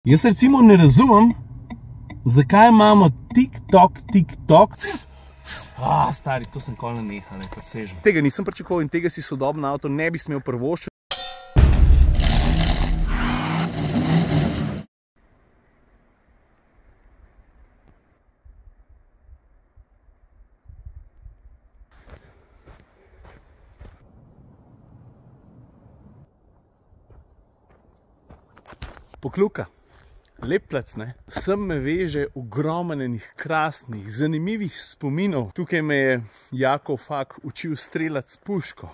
Jaz recimo ne razumem, zakaj imamo TikTok. Stari, to sem kol nanehal, ne presežem. Tega nisem pričakoval in tega si sodobno avto ne bi smel prvoščiti. Pokljuka. Lep plac, ne? Sem me veže ogromen enih krasnih, zanimivih spominov. Tukaj me je Jakov Fak učil streljati s puško.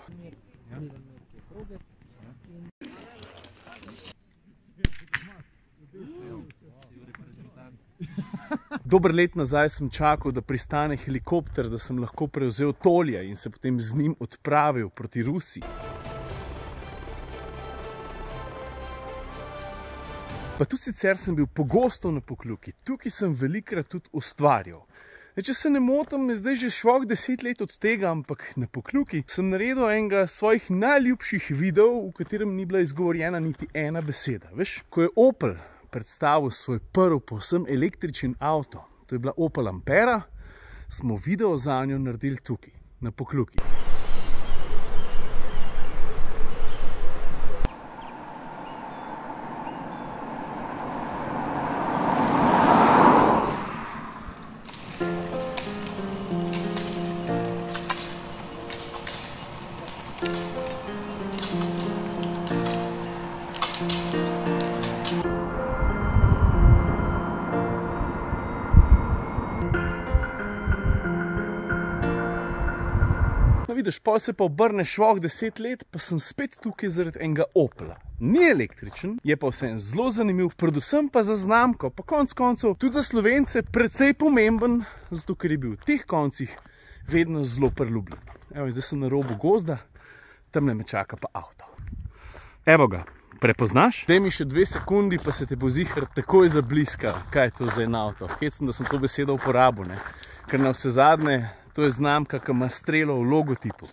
Dober let nazaj sem čakal, da pristane helikopter, da sem lahko prevzel Tolja in se potem z njim odpravil proti Rusiji. Pa tudi sicer sem bil pogosto na Pokljuki, tukaj sem velikrat tudi ustvarjal. Če se ne motim, je zdaj že švok 10 let od tega, ampak na Pokljuki sem naredil enega svojih najljubših videov, v katerem ni bila izgovorjena niti ena beseda. Veš, ko je Opel predstavil svoj prvi povsem električen avto, to je bila Opel Ampera, smo video zanjo naredili tukaj, na Pokljuki. No vidiš, pol se pa obrne švok 10 let, pa sem spet tukaj zaradi enega Opela. Ni električen, je pa vseeno zelo zanimiv, predvsem pa za znamko, pa konec koncev tudi za Slovence precej pomemben, zato ker je bil v teh koncih vedno zelo priljubljen. Evo, zdaj sem na robu gozda, tamle me čaka pa avto. Evo ga, prepoznaš? Daj mi še 2 sekundi, pa se te bo ziher takoj zabliska, kaj je to za en avto. Hecam, da sem to besedo uporabil, ne? Ker na vse zadnje, to je znamka, ki ima strelo v logotipu.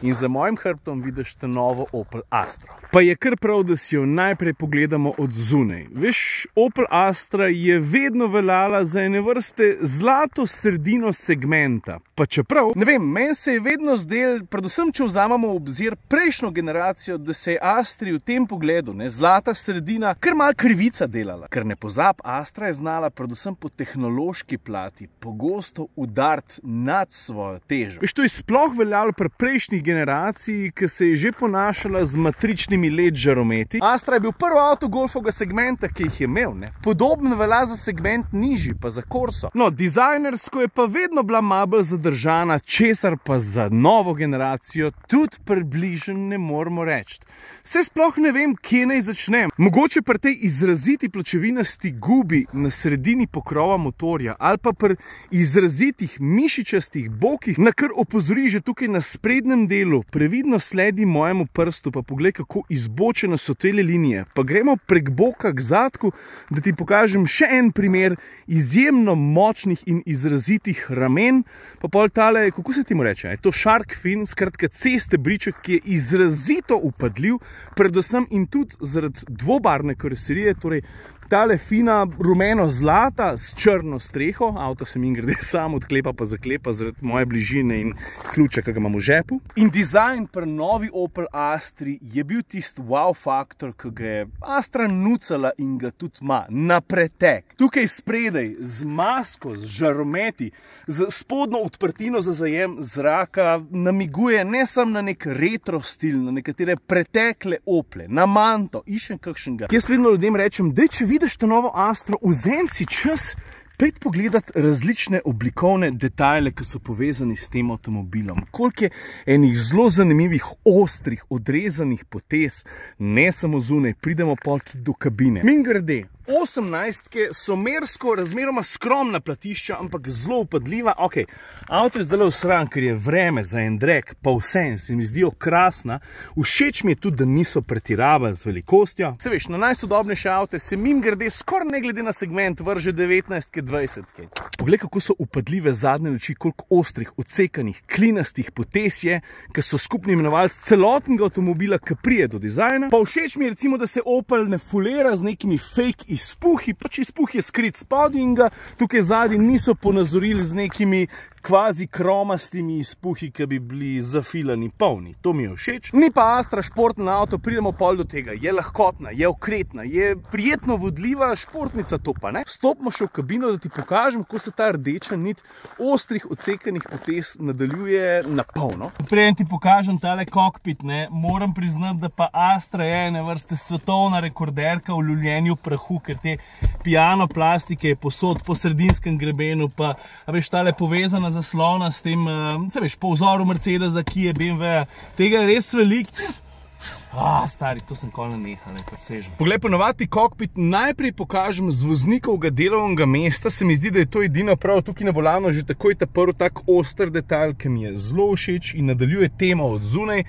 In za mojim hrbtom vidiš ta novo Opel Astra. Pa je kar prav, da si jo najprej pogledamo od zunaj. Veš, Opel Astra je vedno veljala za ene vrste zlato sredino segmenta. Pa čeprav, ne vem, meni se je vedno zdel, predvsem če vzamemo v obzir prejšnjo generacijo, da se je Astri v tem pogledu, ne, zlata sredina, kar malo krivica delala. Ker ne pozab, Astra je znala predvsem po tehnološki plati pogosto udariti nad svojo težo. Veš, to je sploh veljalo pri prejšnjih generaciji, ki se je že ponašala z matričnimi LED žarometi. Astra je bil prvi avto golfovega segmenta, ki jih je imel, ne. Podobno velja za segment nižji, pa za Corso. No, dizajnersko je pa vedno bila malo bolj zadržana, česar pa za novo generacijo tudi približno ne moramo reči. Se sploh ne vem, kje naj začnem. Mogoče pri tej izraziti pločevinasti gubi na sredini pokrova motorja ali pa pri izrazitih mišičastih bokih, na kar opozori že tukaj na sprednjem delu. Previdno sledi mojemu prstu, pa poglej, kako izbočene so te linije. Pa gremo prek boka k zadku, da ti pokažem še en primer izjemno močnih in izrazitih ramen. Pa pol tale, kako se ti mu reče? Je to shark fin, skratka C-stebriček, ki je izrazito upadljiv, predvsem in tudi zaradi dvobarvne karoserije, torej tale fina rumeno-zlata s črno streho, avto se mimogrede sam odklepa pa zaklepa zaradi moje bližine in ključa, ki ga imam v žepu. In dizajn pri novi Opel Astri je bil tisti wow faktor, ki ga je Astra nucala in ga tudi ima na pretek. Tukaj spredaj z masko, z žarometi, z spodnjo odprtino za zajem zraka namiguje ne samo na nek retro stil, na nekatere pretekle Ople, na manto, iščem kakšnega. Jaz vedno ljudem rečem, daj, če vidiš to novo Astro, vzem si čas, pejt pogledat različne oblikovne detajle, ki so povezani s tem avtomobilom. Koliko je enih zelo zanimivih, ostrih, odrezanih potez, ne samo zunaj, pridemo pa tudi do kabine. Mimogrede, 18-ke so mersko razmeroma skromna platišča, ampak zelo upadljiva. Ok, avto je zdaj usran, ker je vreme za en drek, pa vseeno se mi zdijo krasna. Všeč mi je tudi, da niso pretiravali z velikostjo. Se veš, na najsodobnejše avte se mimogrede skoraj ne glede na segment vrže 19-ke, 20-ke. Poglej, kako so upadljive zadnje luči, koliko ostrih, odsekanih, klinastih potez je, ki so skupni imenovalci celotnega avtomobila, ki prije do dizajna. Pa všeč mi je recimo, da se Opel ne fulera z nekimi fake izpuhi, pač izpuh je skrit spodaj in ga tukaj zadnji niso ponazorili z nekimi kvazi kromastimi izpuhi, ki bi bili zafilani polni. To mi je všeč. Ni pa Astra športna avto, pridemo pol do tega. Je lahkotna, je okretna, je prijetno vodljiva športnica, to pa ne. Stopimo še v kabino, da ti pokažem, kako se ta rdeča nit ostrih odsekanih potez nadaljuje na polno. Preden ti pokažem tale kokpit, ne, moram priznati, da pa Astra je ene vrste svetovna rekorderka v luljenju prahu, ker te piano plastike je posod po sredinskem grebenu, pa veš, tale povezana zaslona s tem, se veš, po vzoru Mercedesa, ki je BMW, tega je res veliko. Stari, to sem kol nanehal, presežem. Poglej, ponovadi kokpit najprej pokažem z voznikovega delovnega mesta, se mi zdi, da je to edino prav tukaj na volanu že takoj ta prvi tak oster detalj, ki mi je zelo všeč in nadaljuje temo od zunaj.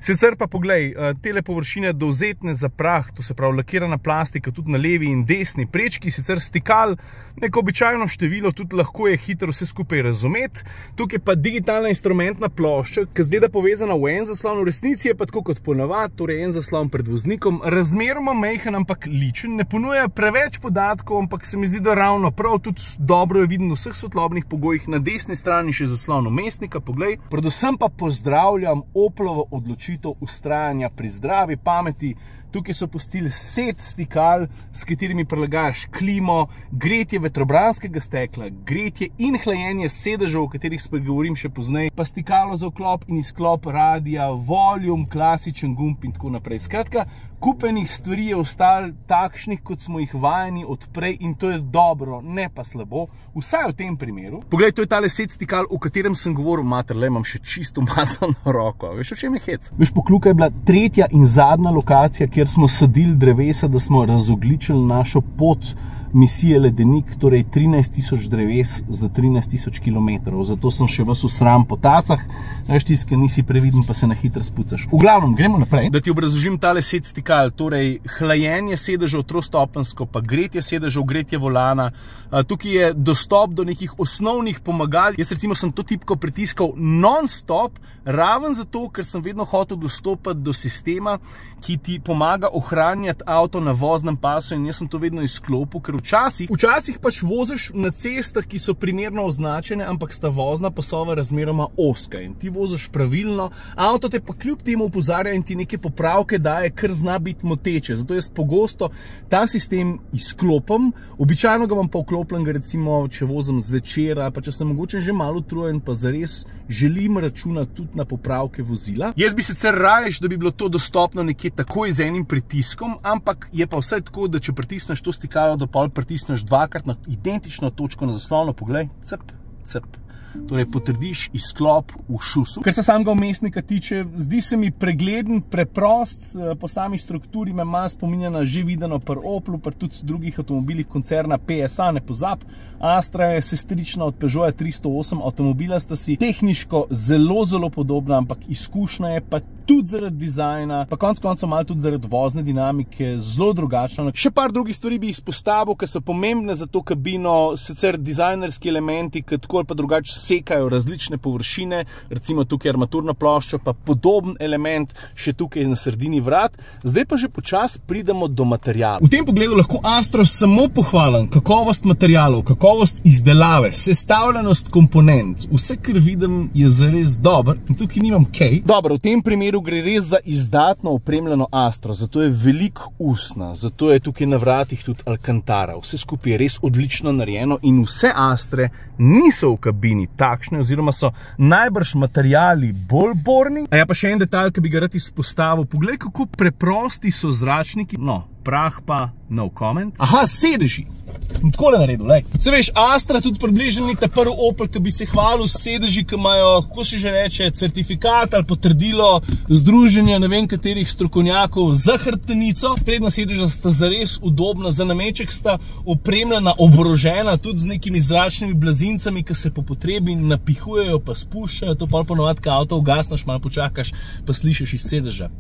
Sicer pa poglej, tele površine dovzetne za prah, to se pravi lakirana plastika tudi na levi in desni prečki, sicer stikal neko običajno število, tudi lahko je hitro vse skupaj razumeti. Tukaj pa digitalna instrumentna plošča, ki zgleda povezana v en zaslon, v resnici je pa tako kot ponavadi, torej en zaslon pred voznikom, razmeroma majhen, ampak ličen, ne ponuja preveč podatkov, ampak se mi zdi, da ravno prav, tudi dobro je viden v vseh svetlobnih pogojih, na desni strani še zaslon vmesnika, poglej. Predvsem pa pozdravljam Oplovo odločitev vztrajanja pri zdravi pameti. Tukaj so pustili set stikal, s katerimi prilagajaš klimo, gretje vetrobranskega stekla, gretje in hlajenje sedežev, o katerih spregovorim še pozneje, pa stikalo za vklop in izklop radija, volume, klasičen gumb in tako naprej. Skratka, kupenih stvari je ostalo takšnih, kot smo jih vajeni od prej in to je dobro, ne pa slabo, vsaj v tem primeru. Poglej, to je tale set stikal, o katerem sem govoril, materle, imam še čisto umazano roko. Veš, o čem je hec? Veš, Pokljuka je bila tretja in zadnja lokacija, kjer smo sadili drevesa, da smo razogličili našo pot misije Ledenik, torej 13.000 dreves za 13.000 kilometrov. Zato sem še vas usram po tacah, veš, tiskaj nisi previden, pa se na hitro spucaš. V glavnem, gremo naprej. Da ti obrazložim tale set stikal, torej hlajenje sedežev trostopensko, pa gretje sedežev, gretje volana. Tukaj je dostop do nekih osnovnih pomagal. Jaz recimo sem to tipko pritiskal non-stop, raven zato, ker sem vedno hotel dostopati do sistema, ki ti pomaga ohranjati avto na voznem pasu in jaz sem to vedno izklopil, ker včasih pač voziš na cestah, ki so primerno označene, ampak sta vozna pasova razmeroma ozka in ti voziš pravilno, avto te pa kljub temu opozarja in ti neke popravke daje, kar zna biti moteče. Zato jaz pogosto ta sistem izklopim, običajno ga imam pa vklopljen, recimo, če vozim zvečera, pa če sem mogoče že malo utrujen, pa zares želim računati tudi na popravke vozila. Jaz bi sicer rajš, da bi bilo to dostopno nekje takoj z enim pritiskom, ampak je pa vse tako, da če pritisneš to stikalo, da pol pritisneš dvakrat na identično točko na zaslonu, poglej, cep, cep. Torej potrdiš izklop v šusu. Kar se samega vmesnika tiče, zdi se mi pregleden, preprost, po sami strukturi me malo spominja na že videno pri Oplu, pri tudi drugih avtomobilih koncerna PSA, ne pozab. Astra je sestrična od Peugeota 308, avtomobila sta si tehniško zelo podobna, ampak izkušnja je pa tudi zaradi dizajna, pa konec koncev malo tudi zaradi vozne dinamike zelo drugačna. Še par drugih stvari bi izpostavil, ki so pomembne za to kabino, sicer dizajnerski elementi, ki tako ali pa drugače sekajo različne površine, recimo tukaj armaturna plošča, pa podoben element še tukaj na sredini vrat. Zdaj pa že počasi pridemo do materiala. V tem pogledu lahko Astro samo pohvalim kakovost materialov, kakovost izdelave, sestavljenost komponent. Vse, kar vidim, je zares dobro in tukaj nimam kaj. Dobro, v tem primeru gre res za izdatno opremljeno Astro, zato je veliko usna, zato je tukaj na vratih tudi Alcantara. Vse skupaj je res odlično narejeno in vse Astre niso v kabini takšne, oziroma so najbrž materiali bolj borni. A ja, pa še en detalj, ki bi ga rad izpostavil. Poglej, kako preprosti so zračniki. No, prah pa no comment. Aha, sedeži. Takole naredil, lej. Se veš, Astra tudi približno ni ta prvi Opel, ki bi se hvalil s sedeži, ki imajo, kako se že reče, certifikat ali potrdilo združenja ne vem katerih strokovnjakov za hrbtenico. Sprednja sedeža sta zares udobna, za nameček sta opremljena, oborožena tudi z nekimi zračnimi blazincami, ki se po potrebi napihujejo, pa spuščajo. To pa ponovadi, ko avto ugasneš, malo počakaš, pa slišiš iz sedeža.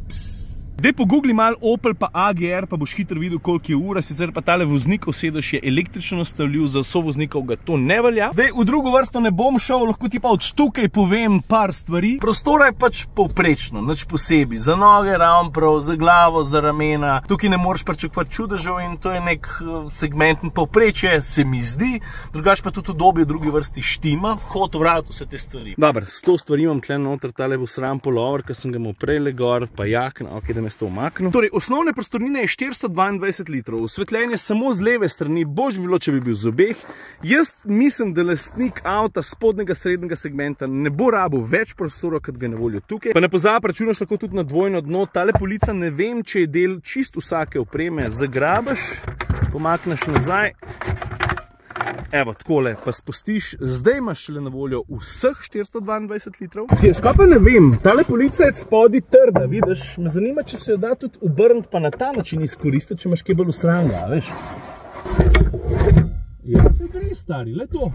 Dej pogoogli malo Opel pa AGR, pa boš hitro videl, koliko je ura, sicer pa tale voznikov sedež je električno nastavljiv, za sovoznikov ga to ne velja. Zdaj, v drugo vrsto ne bom šel, lahko ti pa od tukaj povem par stvari. Prostora je pač povprečno, nič posebej, za noge ravno prav, za glavo, za ramena, tukaj ne moreš pričakovati čudežev in to je nek segmentni povprečje, se mi zdi, drugač pa tudi udobje v drugi vrsti štima, hod vrat vse te stvari. Dobar, 100 stvari imam tle noter, tale bo sram polover, ker sem ga imel prejle gor, pa jakna, ok, da me s to umaknil. Torej, osnovne prostornine je 422 litrov, osvetljenje samo z leve strani, bož bilo, če bi bil z obeh. Jaz mislim, da lastnik avta spodnjega srednjega segmenta ne bo rabil več prostora, kot ga na voljo tukaj. Pa ne pozabi, računaš lahko tudi na dvojno dno, tale polica ne vem, če je del čist vsake opreme, zagrabaš, pomakneš nazaj. Evo, takole, pa spustiš, zdaj imaš šele na voljo vseh 422 litrov. Skaj pa ne vem, tale polica je spodaj trda, vidiš, me zanima, če se jo da tudi obrniti pa na ta način izkoristiti, če imaš kaj bolj usranga, veš. Ja, se gre, stari, le to.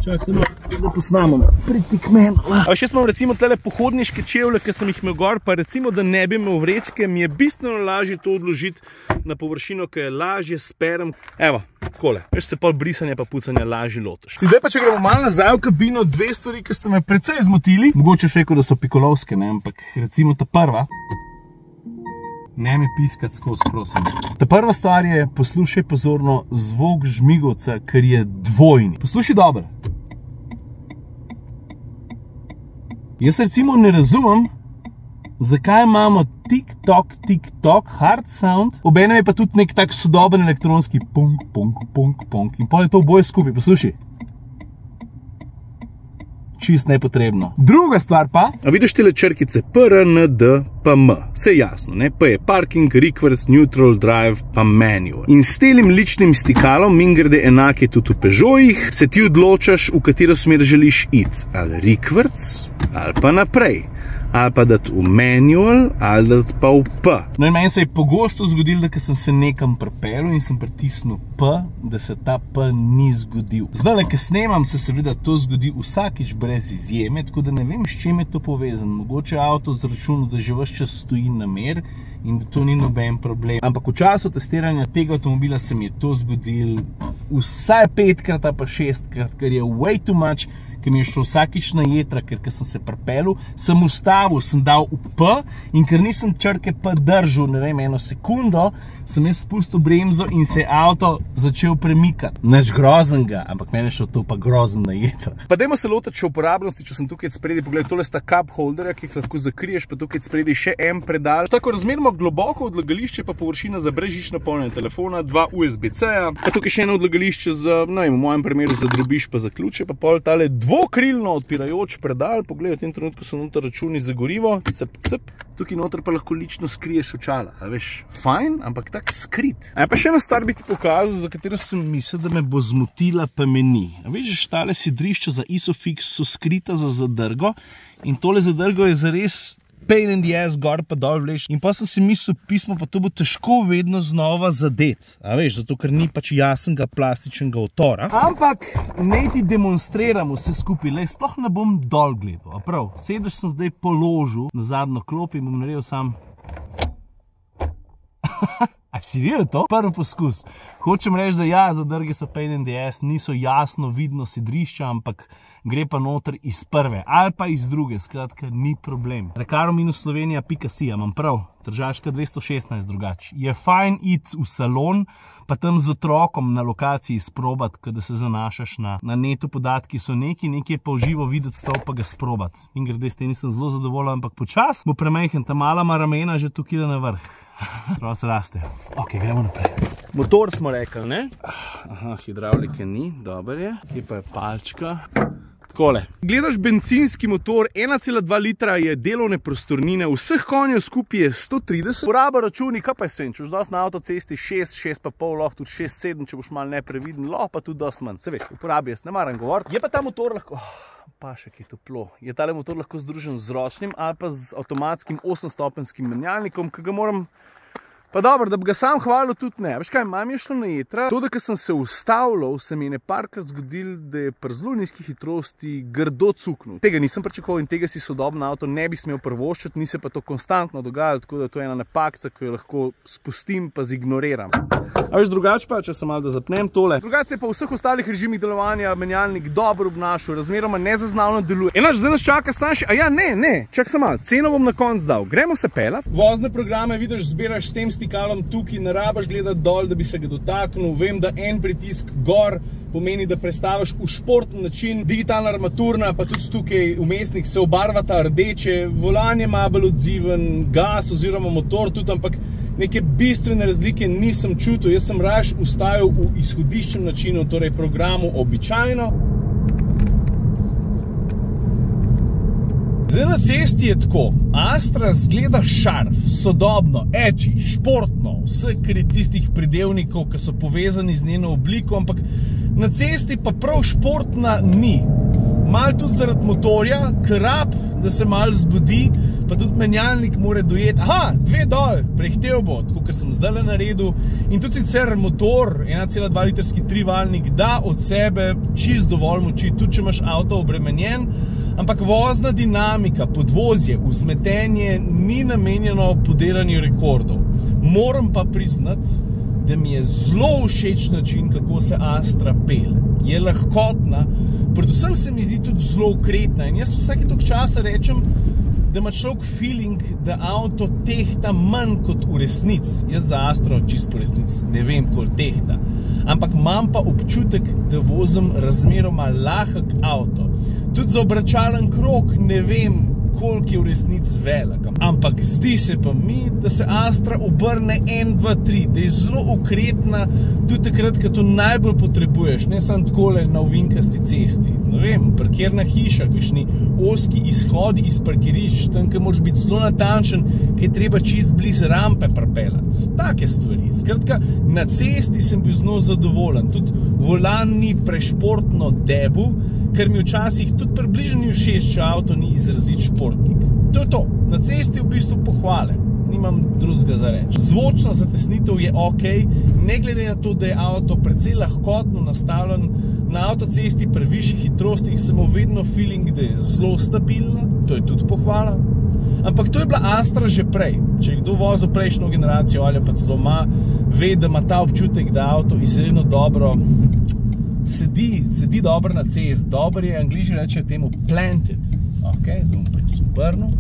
Čak se da posnamem, priti k meni. Jaz imam recimo tele pohodniške čevlje, ki sem jih imel gor, pa recimo, da ne bi imel vrečke, mi je bistveno lažje to odložiti na površino, ki je lažje sperem. Evo, takole, veš se pol brisanja pa pucanja lažje lotiš. Zdaj pa, če gremo malo nazaj v kabino, dve stvari, ki ste me precej zmotili. Mogoče še rekel, da so pikolovske, ne, ampak recimo ta prva. Ne mi piskat skozi, prosim. Ta prva stvar je, poslušaj pozorno zvok žmigovca, ker je dvojni. Poslušaj dobro. Jaz recimo ne razumem, zakaj imamo tik-tok, hard sound, obenem je pa tudi nek tak sodoben elektronski punk, punk, punk, punk in pol je to oboje skupaj, poslušaj. Čist nepotrebno. Druga stvar pa, a vidiš tele črkice P, R, N, D, pa M. Vse jasno, ne? P je parking, reverse, neutral, drive, pa manual. In s telim ličnim stikalom, mingrede enak je tudi v Peugeotih, se ti odločaš, v katero smer želiš iti. Ali reverse, ali pa naprej. Ali pa dati v manual, ali dati pa v P. No in meni se je pogosto zgodilo, da sem se nekam pripeljal in sem pritisnil P, da se ta P ni zgodil. Zdaj, ko snemam, se seveda to zgodi vsakič brez izjeme, tako da ne vem, s čim je to povezano. Mogoče avto zračunal, da že ves čas stoji na mer in da to ni noben problem. Ampak v času testiranja tega avtomobila se mi je to zgodilo vsaj 5-krat, pa 6-krat, ker je way too much, ker mi je šlo vsakič na jetra, ker sem se pripeljal, sem ustavil, sem dal v P in ker nisem črke P držal, ne vem, 1 sekundo, sem jaz spustil bremzo in se je avto začel premikati. Nič groznega, ampak meni je šlo to pa grozen na jetra. Pa dajmo se lotiti še uporabnosti, če sem tukaj spredi, pogledaj, tole sta cup holderja, ki jih lahko zakriješ, pa tukaj spredi še en predal. Tako razmerno globoko odlagališče, pa površina za brezžično polnjenje telefona, 2 USB-C-ja, pa tukaj še eno odlagališče za, no vem, v mojem primeru za drobiž pa za ključe, pa pol tale dvokrilno odpirajoč predal, pogledaj, v tem trenutku so noter računi za gorivo, cep, cep. Tukaj noter pa lahko lično skriješ očala, a veš, fajn, ampak tak skrit. A pa še ena stvar bi ti pokazal, za katero sem mislil, da me bo zmotila, pa me ni. A veš, tale sidrišča za ISOFIX so skrita za zadrgo in tole zadrgo je zares pain in the ass, gor pa dol vleč. In pa sem si mislil, pismo, pa to bo težko vedno znova zadet. A veš, zato ker ni pač jasnega plastičnega otora. Ampak naj ti demonstriram vse skupaj, le sploh ne bom dol gledal. A prav, sedež sem zdaj položil na zadnjo klop in bom naredil sam. A si videl to? Prvi poskus. Hočem reči, da ja, zadrge so pain in the ass, niso jasno vidno sidrišča, ampak gre pa noter iz prve ali pa iz druge, skratka, ni problem. Recaro-Slovenija.si, imam prav, Tržaška 216 drugače. Je fajn iti v salon, pa tam z otrokom na lokaciji sprobati, kada se zanašaš na netu podatki, so nekaj je pa v živo videti stol, pa ga sprobati. In grede, s tem nisem zelo zadovoljen, ampak počas bo premajhen, ta mala ramena že tukaj na vrh. Prav se raste. Ok, gremo naprej. Motor smo rekli, ne? Aha, hidravlike ni, dober je. Kje pa je palčka? Takole. Gledaš bencinski motor, 1,2 litra je delovne prostornine, vseh konjev skupaj je 130. Poraba računi, kaj pa je svem, če boš dosti na avtocesti 6, 6,5, lahko tudi 6, 7, če boš malo nepreviden, lahko pa tudi dosti manj. Se veš, uporabi jaz ne maram govoriti. Je pa ta motor lahko... Pa še kaj toplo. Je tale motor lahko združen z ročnim ali pa z avtomatskim 8-stopenskim menjalnikom, ki ga moram Pa dobro, da bi ga sam hvalil tudi ne. Veš kaj, mam je šlo na jetra. To, da ko sem se ustavljal, se mi je parkrat zgodil, da je pri zelo nizki hitrosti grdo cuknil. Tega nisem pričakoval in tega si sodobno avto ne bi smel privoščiti, ni se pa to konstantno dogajalo, tako da to je ena napakca, ki jo lahko spustim pa zignoriram. A veš, drugače pa, če se malo da zapnem tole. Drugače se pa v vseh ostalih režimih delovanja menjalnik dobro obnašal, razmeroma nezaznavno deluje. Enač, zdaj nas čaka sam še, a ja, ne, čak sem malo, ceno bom na konc dal. Gremo se pelat. Vozne programe vidiš, zbiraš s tem stikalom tukaj, ne rabaš gledati dol, da bi se ga dotaknil. Vem, da en pritisk gor pomeni, da prestaviš v športni način. Digitalna armaturna, pa tudi tukaj vmesnik se obarvata rdeče, volan je malo bolj odziven, gas oziroma motor tudi, ampak neke bistvene razlike nisem čutil. Jaz sem raje ustavil v izhodiščnem načinu, torej programu običajno. Zdaj na cesti je tako, Astra zgleda šarf, sodobno, edgy, športno, vse kar je tistih pridevnikov, ki so povezani z njeno obliko, ampak na cesti pa prav športna ni. Mal tudi zaradi motorja, krab, da se mal zbudi, pa tudi menjalnik mora dojeti. Aha, 2 dol, prehtel bo, tako ker sem zdaj naredil. In tudi sicer motor, 1,2 litrski trivaljnik, da od sebe čist dovolj moči, tudi če imaš avto obremenjen, ampak vozna dinamika, podvozje, vzmetenje ni namenjeno podelanju rekordov. Moram pa priznati, da mi je zelo všeč način, kako se Astra pelje. Je lahkotna, predvsem se mi zdi tudi zelo okretna in jaz vsake toliko časa rečem, da ima človek feeling, da avto tehta manj kot v resnici. Jaz za Astro čisto po resnici ne vem, koliko tehta. Ampak imam pa občutek, da vozim razmeroma lahek avto. Tudi za obračalen krog ne vem, koliko je v resnici velik. Ampak zdi se pa mi, da se Astra obrne 1, 2, 3, da je zelo okretna tudi takrat, ko to najbolj potrebuješ, ne samo takole na ovinkasti cesti. Ne vem, parkirna hiša, kakšni ozki izhodi iz parkirišč, tam, ki moraš biti zelo natančen, ki je treba čist blizu rampe pripeljati. Take stvari. Skratka, na cesti sem bil zelo zadovoljen. Tudi volan ni prešportno debu, ker mi včasih tudi približno ni všeč, če avto ni izrazit športnik. To je to. Na cesti v bistvu pohvale. Nimam drugega za reči. Zvočna zatesnitev je ok, ne glede na to, da je avto precej lahkotno nastavljen. Na avtocesti pri višjih hitrostih sem imel vedno feeling, da je zelo stabilna, to je tudi pohvala. Ampak to je bila Astra že prej. Če je kdo vozil prejšnjo generacijo ali pa celo ima, ve, da ima ta občutek, da avto izredno dobro sedi dobro na cest. Dober je, Angliži rečejo temu planted. Ok, zdaj bom pa jaz obrnil.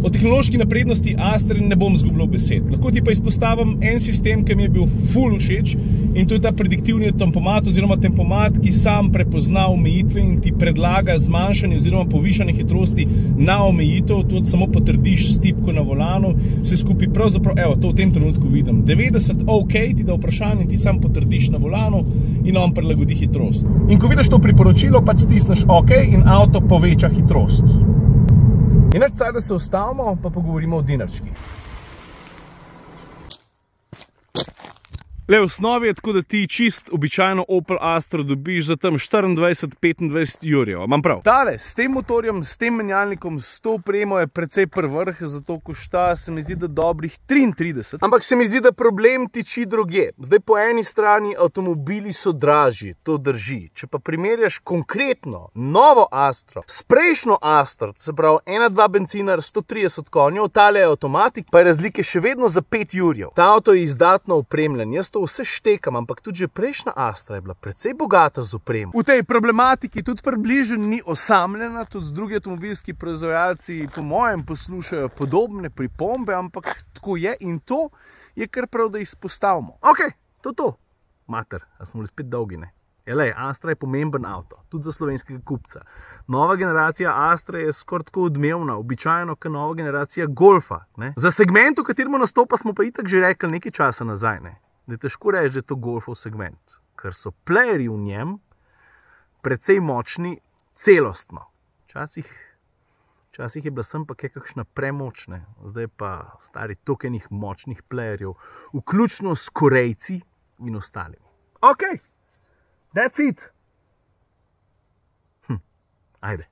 O tehnološki naprednosti Astre ne bom zgubljal besed. Lahko ti pa izpostavim en sistem, ki mi je bil ful všeč, in to je ta prediktivni tempomat oziroma tempomat, ki sam prepozna omejitve in ti predlaga zmanjšanje oziroma povišanje hitrosti na omejitev. To samo potrdiš s tipko na volanu, vse skupaj pravzaprav, evo, to v tem trenutku vidim. 90 ok, ti da vprašanje, ti sam potrdiš na volanu in on prilagodi hitrost. In ko vidiš to priporočilo, pač stisneš ok in avto poveča hitrost. Inač, da se ustavimo, pa pogovorimo o dinarčkih. Le, v osnovi je tako, da ti čist običajno Opel Astro dobiš za tam 24-25 jurjev. Imam prav? Tale, s tem motorjem, s tem menjalnikom, s to opremo je precej prvrh, zato košta se mi zdi, da dobrih 33. Ampak se mi zdi, da problem tiči drugje. Zdaj po eni strani avtomobili so dražji, to drži. Če pa primerjaš konkretno novo Astro s prejšnjo Astro, to se pravi 1.2 benzinar 130 konjev, tale je avtomatik, pa je razlike še vedno za 5 jurjev. Ta avto je izdatno opremljen. Jaz to vse štekam, ampak tudi že prejšnja Astra je bila precej bogata z opremo. V tej problematiki tudi približno ni osamljena, tudi drugi avtomobilski proizvajalci po mojem poslušajo podobne pripombe, ampak tako je in to je kar prav, da izpostavimo. Ok, to. Mater, a smo bili spet dolgi, ne? Jelej, Astra je pomemben avto, tudi za slovenskega kupca. Nova generacija Astra je skoraj tako odmevna, običajno kot nova generacija Golfa. Ne? Za segment, v katerem nastopa, smo pa itak že rekli nekaj časa nazaj, ne? Da je težko reči, da je to Golfov segment, ker so playerji v njem precej močni celostno. Včasih je bila sem pa kakšna premočne, zdaj pa stari toliko enih močnih playerjev, vključno s Korejci in ostalimi. Ok, that's it. Ajde.